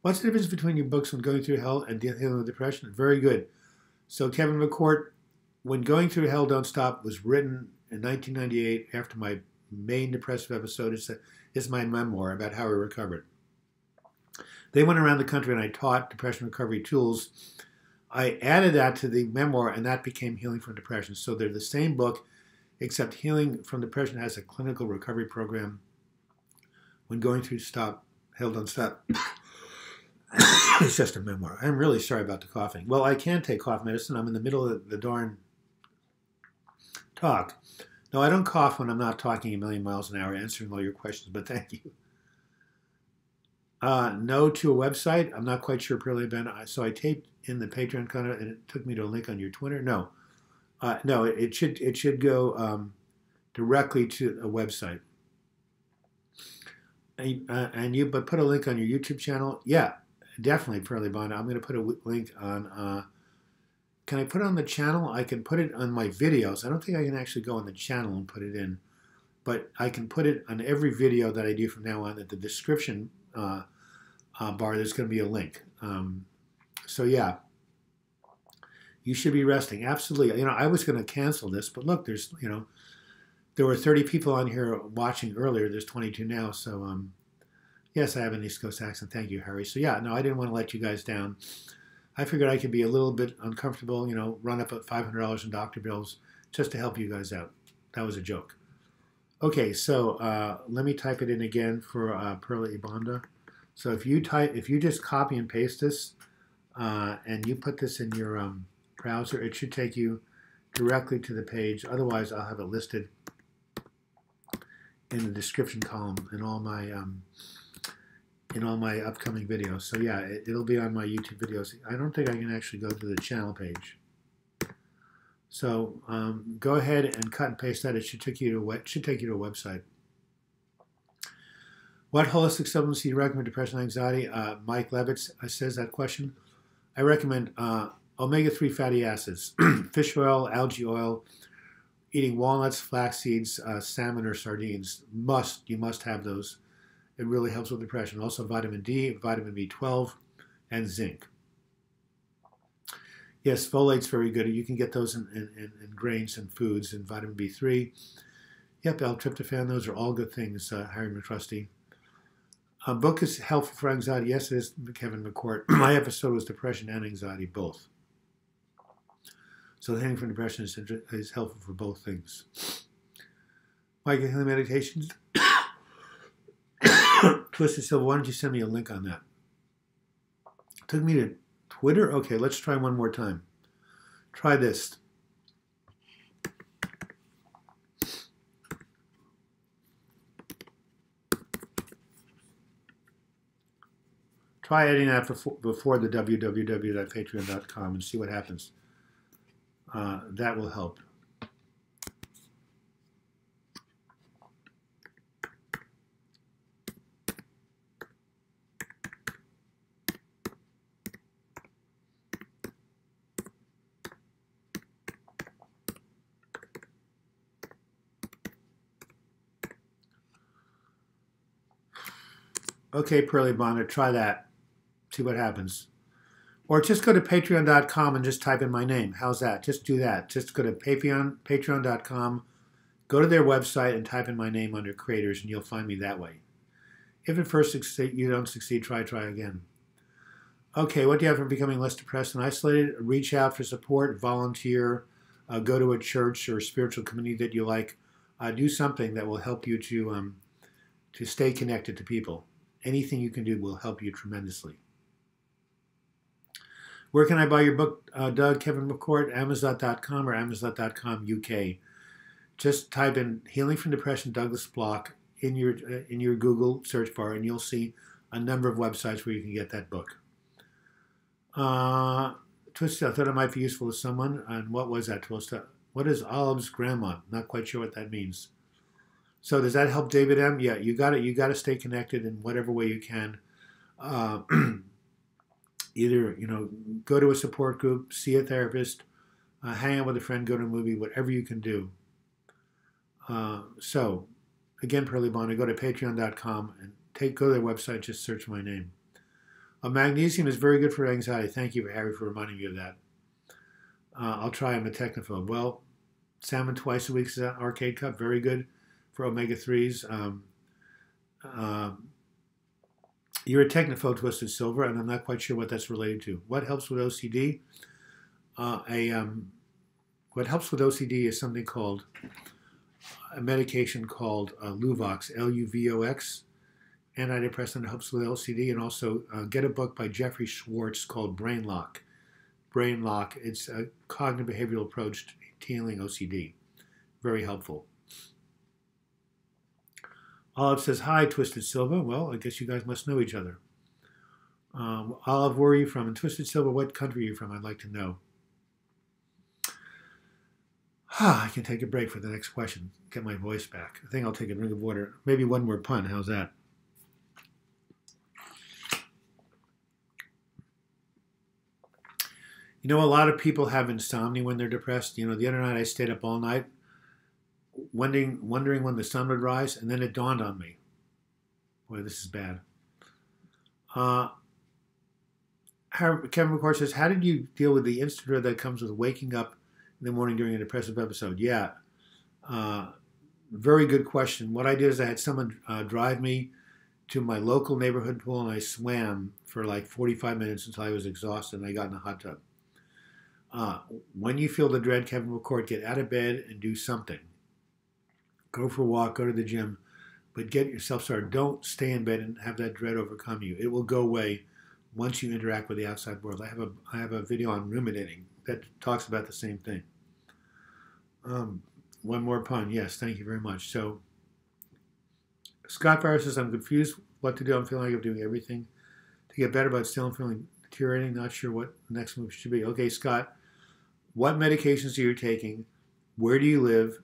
What's the difference between your books when going through hell and dealing with depression? Very good. So Kevin McCourt, When Going Through Hell Don't Stop was written in 1998 after my main depressive episode. It's my memoir about how I recovered. They went around the country and I taught depression recovery tools. I added that to the memoir and that became Healing from Depression. So they're the same book, except Healing from Depression has a clinical recovery program. When Going Through Hell Don't Stop. It's just a memoir. I'm really sorry about the coughing. Well, I can take cough medicine. I'm in the middle of the darn talk. No, I don't cough when I'm not talking a million miles an hour answering all your questions, but thank you. No to a website. I'm not quite sure, Pearly Ben. So I taped in the Patreon content and it took me to a link on your Twitter. No. No, it should go directly to a website. But put a link on your YouTube channel. Yeah, definitely, Pearly Ben. I'm going to put a link on can I put it on the channel? I can put it on my videos. I don't think I can actually go on the channel and put it in, but I can put it on every video that I do from now on. At the description bar, there's going to be a link. So yeah, you should be resting. Absolutely. You know, I was going to cancel this, but look, there's, you know, there were 30 people on here watching earlier. There's 22 now. So yes, I have an East Coast accent. Thank you, Harry. So yeah, no, I didn't want to let you guys down. I figured I could be a little bit uncomfortable, you know, run up at $500 in doctor bills just to help you guys out. That was a joke. Okay, so let me type it in again for Pearly Ibanda. So if you just copy and paste this and you put this in your browser, it should take you directly to the page. Otherwise, I'll have it listed in the description column in all my upcoming videos. So yeah, it'll be on my YouTube videos. I don't think I can actually go to the channel page. So go ahead and cut and paste that. It should take you to a website. What holistic supplements do you recommend for depression and anxiety? Mike Levitz says that question. I recommend omega-3 fatty acids, fish oil, algae oil, eating walnuts, flax seeds, salmon or sardines. You must have those. It really helps with depression. Also vitamin D, vitamin B12, and zinc. Yes, folate's very good. You can get those in grains and foods, and vitamin B3. Yep, L-tryptophan. Those are all good things, Harry McTrusty. A book is helpful for anxiety. Yes, it is, Kevin McCourt. My episode was depression and anxiety, both. So the healing from depression is helpful for both things. Mike, healing meditations. Twisted Silver, why don't you send me a link on that? Took me to Twitter? Okay, let's try one more time. Try this. Try adding that before the www.patreon.com and see what happens. That will help. Okay, Pearly Bonnet, try that. See what happens. Or just go to patreon.com and just type in my name. How's that? Just do that. Just go to patreon.com, go to their website and type in my name under creators and you'll find me that way. If at first you don't succeed, try again. Okay, what do you have for becoming less depressed and isolated? Reach out for support, volunteer, go to a church or a spiritual community that you like. Do something that will help you to stay connected to people. Anything you can do will help you tremendously. Where can I buy your book, Doug? Kevin McCourt, Amazon.com or Amazon.com UK. Just type in Healing from Depression, Douglas Block in your Google search bar, and you'll see a number of websites where you can get that book. Twisted, I thought it might be useful to someone. And what was that, Twisted? What is Olive's grandma? Not quite sure what that means. So does that help David M? Yeah, you got to stay connected in whatever way you can. Either, go to a support group, see a therapist, hang out with a friend, go to a movie, whatever you can do. So, again, Pearly Bonner, go to patreon.com and go to their website, just search my name. Magnesium is very good for anxiety. Thank you, Harry, for reminding me of that. I'll try. I'm a technophobe. Well, salmon twice a week is an arcade cup. Very good for omega-3s. You're a technophobe, Twisted Silver, and I'm not quite sure what that's related to. What helps with OCD? What helps with OCD is something called a medication called Luvox, L-U-V-O-X, antidepressant that helps with LCD, and also get a book by Jeffrey Schwartz called Brain Lock. Brain Lock, it's a cognitive behavioral approach to healing OCD. Very helpful. Olive says, hi, Twisted Silva. Well, I guess you guys must know each other. Olive, where are you from? And Twisted Silva, what country are you from? I'd like to know. I can take a break for the next question. Get my voice back. I think I'll take a drink of water. Maybe one more pun. How's that? You know, a lot of people have insomnia when they're depressed. You know, the other night I stayed up all night wondering when the sun would rise, and then it dawned on me. Boy, this is bad. Kevin McCord says, how did you deal with the instant dread that comes with waking up in the morning during a depressive episode? Yeah, very good question. What I did is I had someone drive me to my local neighborhood pool, and I swam for like 45 minutes until I was exhausted, and I got in a hot tub. When you feel the dread, Kevin McCord, get out of bed and do something. Go for a walk, go to the gym, but get yourself started. Don't stay in bed and have that dread overcome you. It will go away once you interact with the outside world. I have a video on ruminating that talks about the same thing. One more pun. Yes, thank you very much. So, Scott Farrar says, I'm confused what to do. I'm feeling like I'm doing everything to get better, but still I'm feeling deteriorating. Not sure what the next move should be. Okay, Scott, what medications are you taking? Where do you live?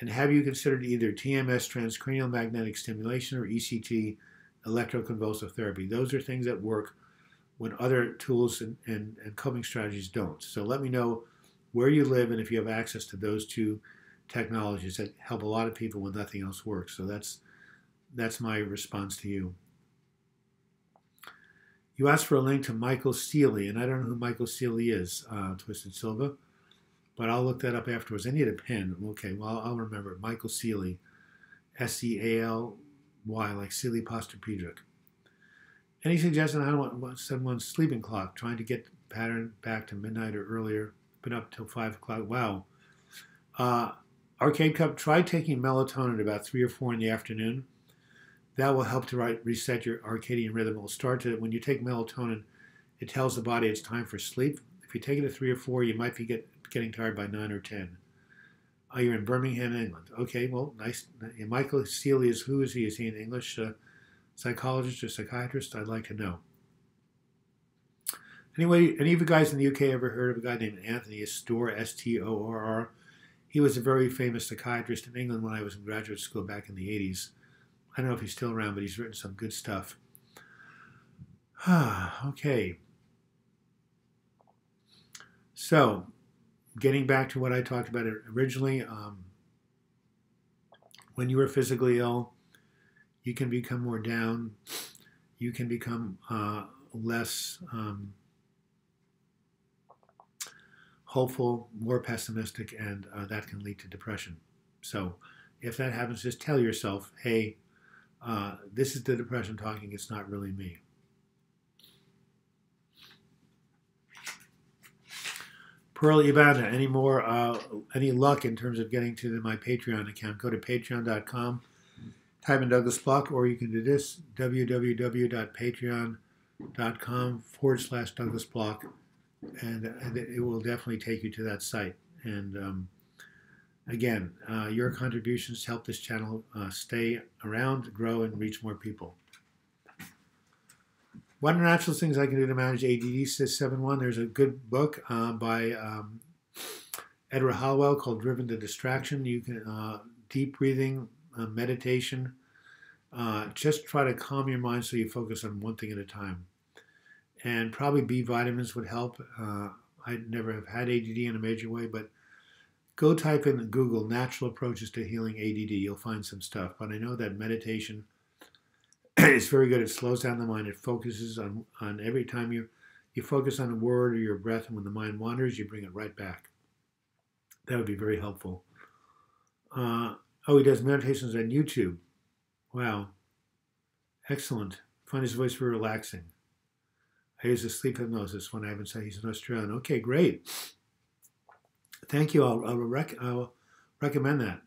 And have you considered either TMS, transcranial magnetic stimulation, or ECT, electroconvulsive therapy? Those are things that work when other tools and coping strategies don't. So let me know where you live and if you have access to those two technologies that help a lot of people when nothing else works. So that's my response to you. You asked for a link to Michael Sealey, and I don't know who Michael Sealey is, Twisted Silva, but I'll look that up afterwards. I need a pen. Okay, well, I'll remember it. Michael Sealey, S-E-A-L-Y, like Sealy Posturepedic. Any suggestion? I don't want someone's sleeping clock, trying to get the pattern back to midnight or earlier, been up till 5 o'clock. Wow. Arcade Cup, try taking melatonin at about 3 or 4 in the afternoon. That will help to reset your circadian rhythm. It will start to, when you take melatonin, it tells the body it's time for sleep. If you take it at 3 or 4, you might be getting tired by 9 or 10. You're in Birmingham, England. Okay, well, nice. Michael Sealey is, who is he? Is he an English psychologist or psychiatrist? I'd like to know. Anyway, any of you guys in the UK ever heard of a guy named Anthony Storr, S-T-O-R-R? He was a very famous psychiatrist in England when I was in graduate school back in the 80s. I don't know if he's still around, but he's written some good stuff. Okay. So, getting back to what I talked about originally, when you are physically ill, you can become more down. You can become less hopeful, more pessimistic, and that can lead to depression. So if that happens, just tell yourself, hey, this is the depression talking, it's not really me. Pearl Ivana, any luck in terms of getting to my Patreon account? Go to patreon.com, type in Douglas Block, or you can do this, www.patreon.com/Douglas Block, and it will definitely take you to that site. And again, your contributions help this channel stay around, grow, and reach more people. What are natural things I can do to manage ADD, says 7-1. There's a good book by Edward Hallowell called Driven to Distraction. You can deep breathing, meditation. Just try to calm your mind so you focus on one thing at a time. And probably B vitamins would help. I never have had ADD in a major way, but go type in Google natural approaches to healing ADD. You'll find some stuff. But I know that meditation is very good. It slows down the mind. It focuses on every time you focus on a word or your breath, and when the mind wanders, you bring it right back. That would be very helpful. He does meditations on YouTube. Wow. Excellent. Find his voice very relaxing. I use a sleep hypnosis when I haven't said he's an Australian. Okay, great. Thank you. I'll recommend that.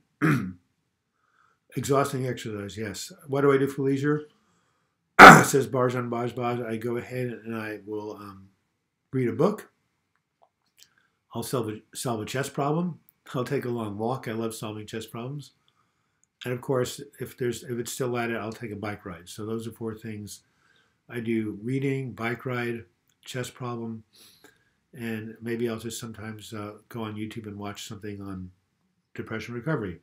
Exhausting exercise, yes. What do I do for leisure? Says Barjan Bajbaj. I go ahead and I will read a book. I'll solve a chess problem. I'll take a long walk. I love solving chess problems. And of course, if it's still at it, I'll take a bike ride. So those are 4 things I do: reading, bike ride, chess problem, and maybe I'll just sometimes go on YouTube and watch something on depression recovery.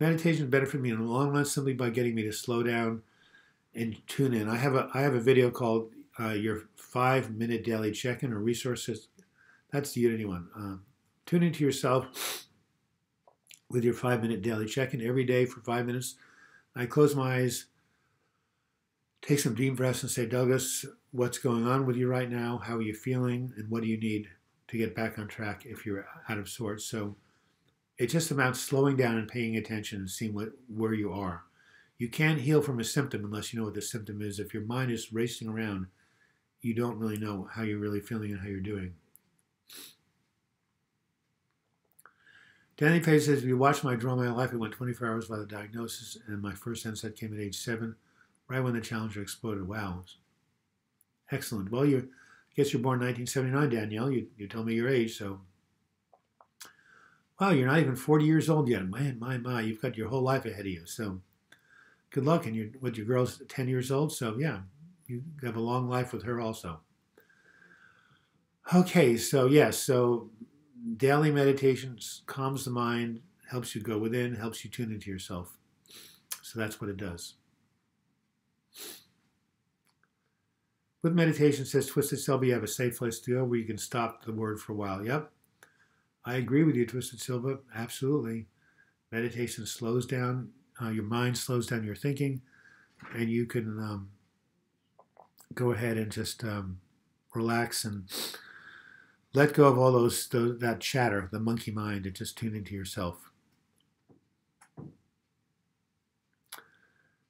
Meditation benefit me in the long run simply by getting me to slow down and tune in. I have a video called your 5-minute daily check-in or resources. That's the Unity one. Tune into yourself with your 5-minute daily check-in every day for 5 minutes. I close my eyes, take some deep breaths and say, Douglas, what's going on with you right now? How are you feeling? And what do you need to get back on track if you're out of sorts? So it's just about slowing down and paying attention and seeing where you are. You can't heal from a symptom unless you know what the symptom is. If your mind is racing around, you don't really know how you're really feeling and how you're doing. Danny Page says, if you watch my Draw My Life, it went 24 hours without a diagnosis, and my first NSAID came at age 7, right when the Challenger exploded. Wow. Excellent. Well, I guess you're born 1979, Danielle. You told me your age, so. Wow, you're not even 40 years old yet. Man, my, you've got your whole life ahead of you. So good luck. And your girl's 10 years old, so yeah, you have a long life with her also. Okay, so yes, so daily meditation calms the mind, helps you go within, helps you tune into yourself. So that's what it does. With meditation, says Twisted Silva, you have a safe place to go where you can stop the word for a while. Yep, I agree with you, Twisted Silva. Absolutely. Meditation slows down, your mind slows down your thinking, and you can go ahead and just relax and let go of all that chatter, the monkey mind, and just tune into yourself.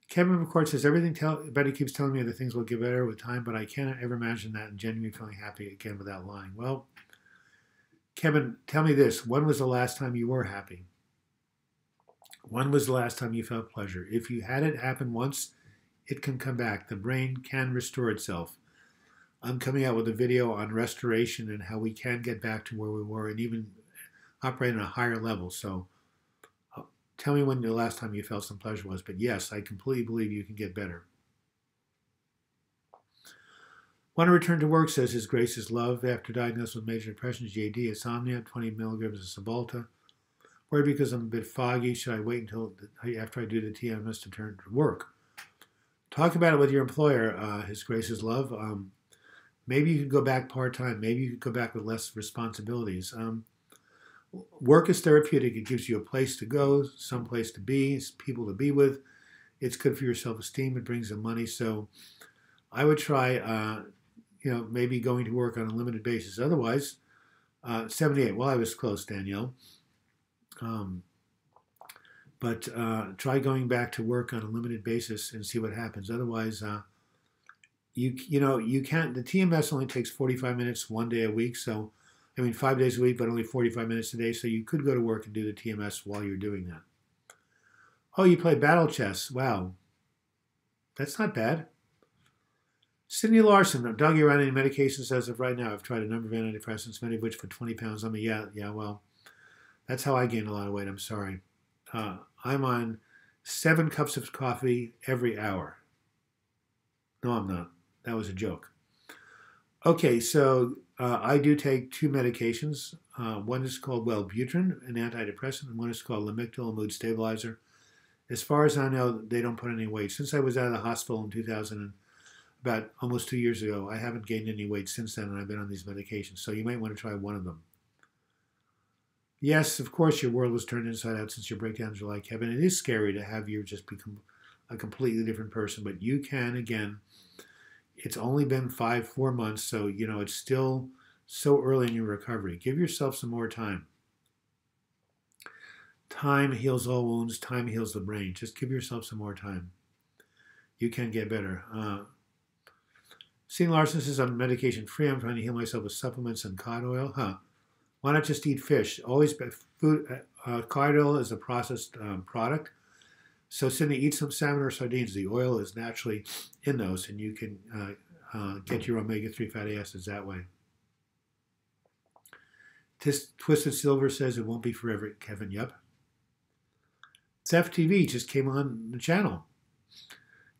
Kevin McCord says, everybody keeps telling me that things will get better with time, but I cannot ever imagine that and genuinely feeling happy again without lying. Well, Kevin, tell me this. When was the last time you were happy? When was the last time you felt pleasure? If you had it happen once, it can come back. The brain can restore itself. I'm coming out with a video on restoration and how we can get back to where we were and even operate on a higher level. So tell me when the last time you felt some pleasure was. But yes, I completely believe you can get better. Want to return to work, says His Grace is Love. After diagnosed with major depression, GAD, insomnia, 20 milligrams of Cymbalta. Worried because I'm a bit foggy. Should I wait until after I do the TMS to turn to work? Talk about it with your employer, His Grace is Love. Maybe you could go back part-time. Maybe you could go back with less responsibilities. Work is therapeutic. It gives you a place to go, some place to be, people to be with. It's good for your self-esteem. It brings in money. So I would try, maybe going to work on a limited basis. Otherwise, 78. Well, I was close, Danielle. But try going back to work on a limited basis and see what happens. Otherwise, you can't. The TMS only takes 45 minutes 1 day a week. So, 5 days a week, but only 45 minutes a day. So you could go to work and do the TMS while you're doing that. Oh, you play battle chess. Wow. That's not bad. Cindy Larson, Doug, you on any medications as of right now? I've tried a number of antidepressants, many of which for 20 pounds. Well, that's how I gained a lot of weight. I'm sorry. I'm on 7 cups of coffee every hour. No, I'm not. That was a joke. Okay, so I do take 2 medications. One is called Wellbutrin, an antidepressant, and one is called Lamictal, a mood stabilizer. As far as I know, they don't put any weight. Since I was out of the hospital in 2000, about almost 2 years ago, I haven't gained any weight since then, and I've been on these medications. So you might want to try one of them. Yes, of course, your world was turned inside out since your breakdown in July, Kevin. It is scary to have you just become a completely different person, but you can, again, it's only been 4 months, so, it's still so early in your recovery. Give yourself some more time. Time heals all wounds. Time heals the brain. Just give yourself some more time. You can get better. Sean Larson says, I'm medication free. I'm trying to heal myself with supplements and cod oil. Why not just eat fish? Always food. Cod oil is a processed product. So Cindy, eat some salmon or sardines. The oil is naturally in those, and you can get your omega-3 fatty acids that way. Twisted Silver says it won't be forever, Kevin. Yep. Theft TV just came on the channel.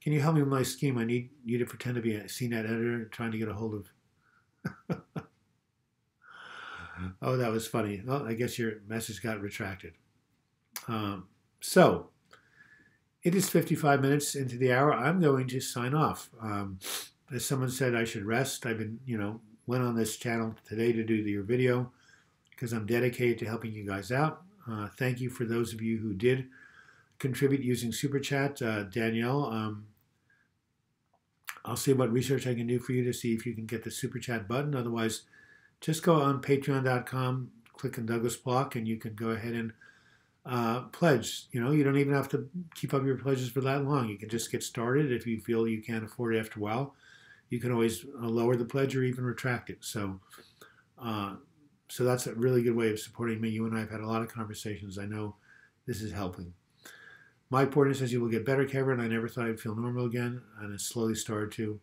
Can you help me with my scheme? I need you to pretend to be a CNET editor trying to get a hold of... Oh, that was funny. Well, I guess your message got retracted. So, it is 55 minutes into the hour. I'm going to sign off. As someone said, I should rest. I've been, went on this channel today to do your video because I'm dedicated to helping you guys out. Thank you for those of you who did contribute using Super Chat. Danielle, I'll see what research I can do for you to see if you can get the Super Chat button. Otherwise, just go on patreon.com, click on Douglas Block, and you can go ahead and pledge. You don't even have to keep up your pledges for that long. You can just get started. If you feel you can't afford it after a while, you can always lower the pledge or even retract it. So that's a really good way of supporting me. You and I have had a lot of conversations. I know this is helping. Mike Porter says you will get better, Kevin. I never thought I'd feel normal again, and it slowly started to.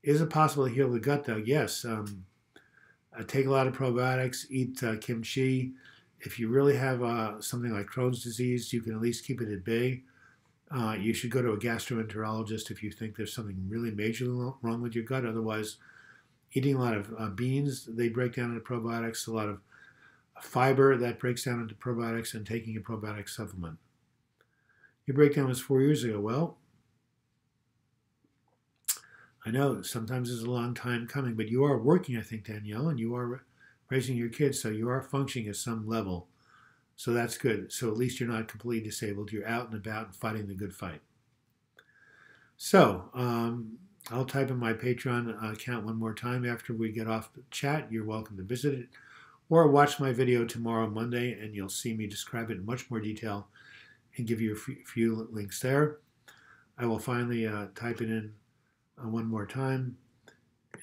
Is it possible to heal the gut, Doug? Yes. Take a lot of probiotics, eat kimchi. If you really have something like Crohn's disease, you can at least keep it at bay. You should go to a gastroenterologist if you think there's something really majorly wrong with your gut. Otherwise, eating a lot of beans, they break down into probiotics, a lot of fiber that breaks down into probiotics, and taking a probiotic supplement. Your breakdown was 4 years ago. Well, I know sometimes it's a long time coming, but you are working, I think, Danielle, and you are raising your kids, so you are functioning at some level. So that's good. So at least you're not completely disabled. You're out and about and fighting the good fight. So I'll type in my Patreon account one more time after we get off the chat. You're welcome to visit it or watch my video tomorrow, Monday, and you'll see me describe it in much more detail and give you a few links there. I will finally type it in one more time.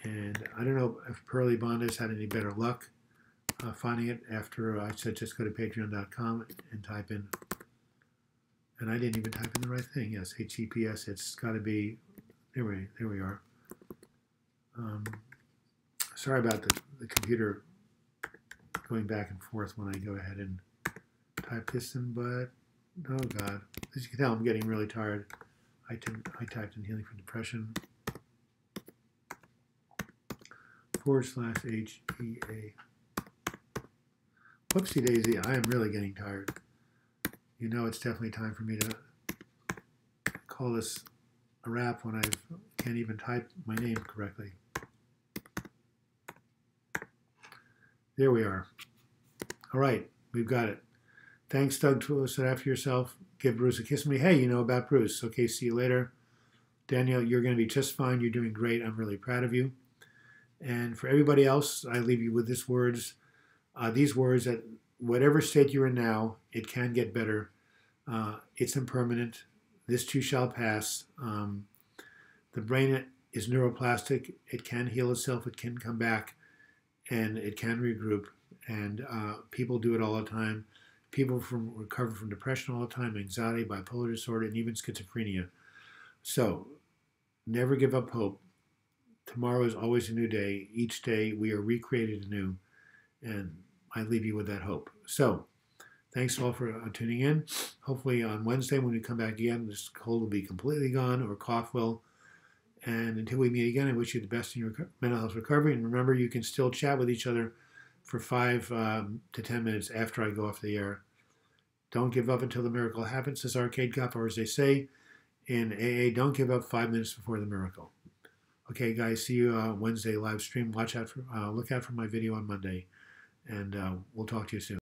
And I don't know if Pearly Bond has had any better luck finding it after I said just go to patreon.com and type in. And I didn't even type in the right thing. Yes, HTTPS. It's got to be, there we are. Sorry about the computer going back and forth when I go ahead and type this in, but oh God. As you can tell, I'm getting really tired. I typed in healing for depression /HEA. Whoopsie daisy, I am really getting tired. It's definitely time for me to call this a wrap when I can't even type my name correctly. There we are. All right, we've got it. Thanks, Doug. Sit after yourself. Give Bruce a kiss from me. Hey, you know about Bruce. Okay, see you later. Danielle, you're going to be just fine. You're doing great. I'm really proud of you. And for everybody else, I leave you with these words that whatever state you're in now, it can get better. It's impermanent. This too shall pass. The brain is neuroplastic. It can heal itself. It can come back, and it can regroup. And people do it all the time. People recover from depression all the time, anxiety, bipolar disorder, and even schizophrenia. So never give up hope. Tomorrow is always a new day. Each day we are recreated anew. And I leave you with that hope. So thanks all for tuning in. Hopefully on Wednesday when we come back again, this cold will be completely gone, or cough will. And until we meet again, I wish you the best in your mental health recovery. And remember, you can still chat with each other for 5 to 10 minutes after I go off the air. Don't give up until the miracle happens, says Arcade Cop, or as they say in AA, don't give up 5 minutes before the miracle. Okay, guys, see you Wednesday live stream. Look out for my video on Monday, and we'll talk to you soon.